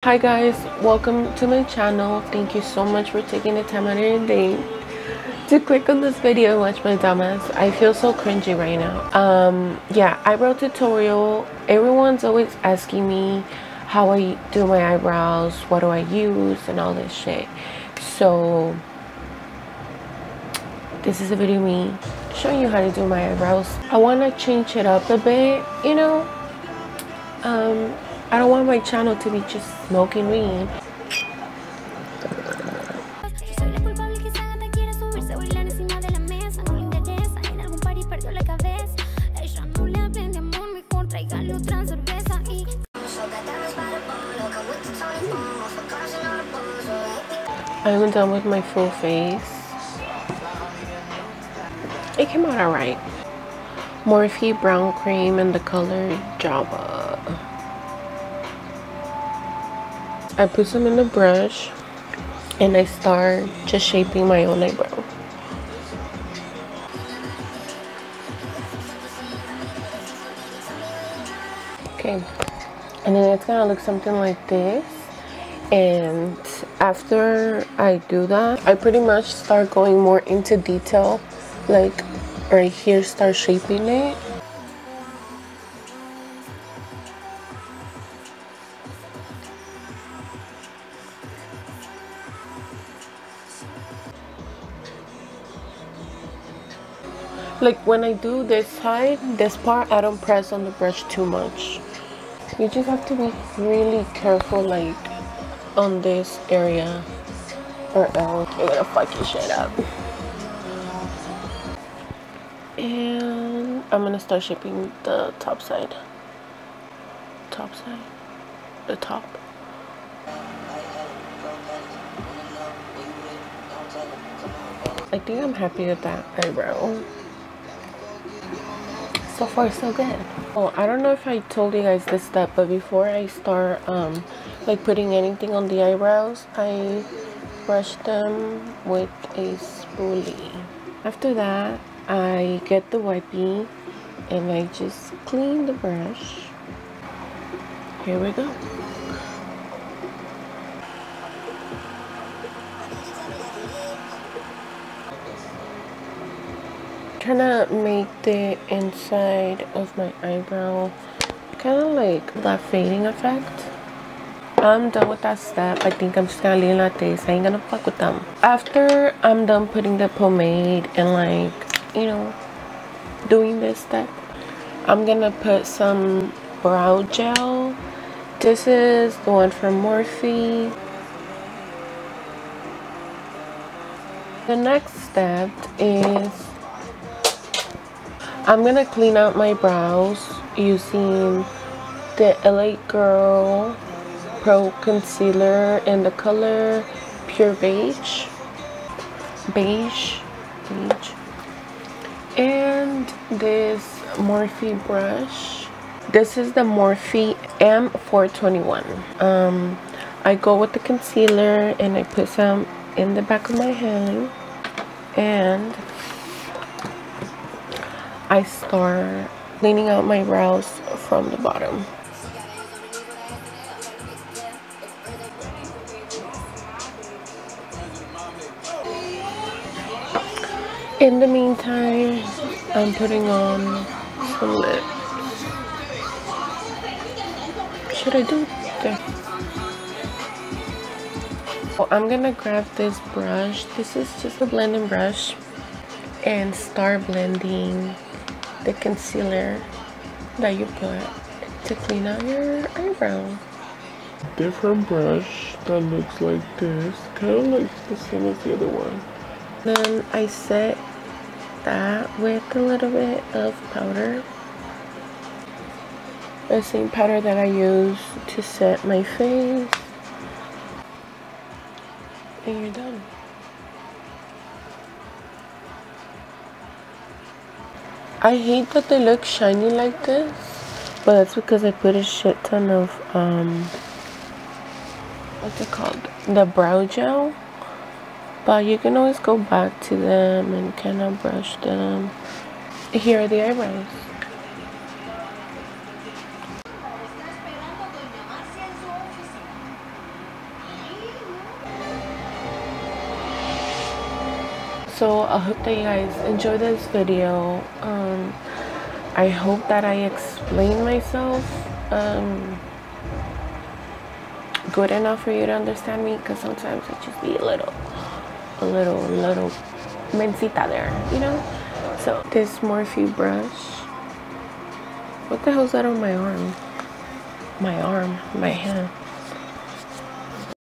Hi guys, welcome to my channel. Thank you so much for taking the time out of your day to click on this video and watch my dumbass. I feel so cringy right now. Yeah, eyebrow tutorial. Everyone's always asking me how I do my eyebrows, what do I use, and all this shit. So this is a video of me showing you how to do my eyebrows. I want to change it up a bit, you know. I don't want my channel to be just smoking weed. I'm done with my full face. It came out alright. Morphe brown cream in the color Java. I put some in the brush and I start just shaping my own eyebrow. Okay, and then it's gonna look something like this. And after I do that, I pretty much start going more into detail, like right here, start shaping it. Like when I do this side, this part, I don't press on the brush too much. You just have to be really careful, like on this area, or else you're gonna fuck your shit up. And I'm gonna start shaping the top side. The top. I think I'm happy with that eyebrow. So far so good. Oh, I don't know if I told you guys this step, but before I start like putting anything on the eyebrows, I brush them with a spoolie. After that, I get the wipey and I just clean the brush. Here we go. Trying to make the inside of my eyebrow kind of like that fading effect. I'm done with that step. I think I'm just gonna leave it like this. I ain't gonna fuck with them. After I'm done putting the pomade and, like, you know, doing this step, I'm gonna put some brow gel. This is the one from Morphe. The next step is I'm gonna clean out my brows using the LA Girl Pro Concealer in the color Pure Beige. And this Morphe brush. This is the Morphe M421. I go with the concealer and I put some in the back of my hand. And I start cleaning out my brows from the bottom. In the meantime, I'm putting on some lips. Should I do this? Oh, I'm gonna grab this brush. This is just a blending brush and start blending the concealer that you put to clean out your eyebrow. Different brush that looks like this, kind of like the same as the other one. Then I set that with a little bit of powder, the same powder that I use to set my face, and you're done. I hate that they look shiny like this, but that's because I put a shit ton of what's it called, the brow gel. But you can always go back to them and kind of brush them. Here are the eyebrows. So I hope that you guys enjoy this video. I hope that I explain myself good enough for you to understand me, because sometimes I just be a little mencita there, you know. So this Morphe brush, what the hell's that on my arm? My hand.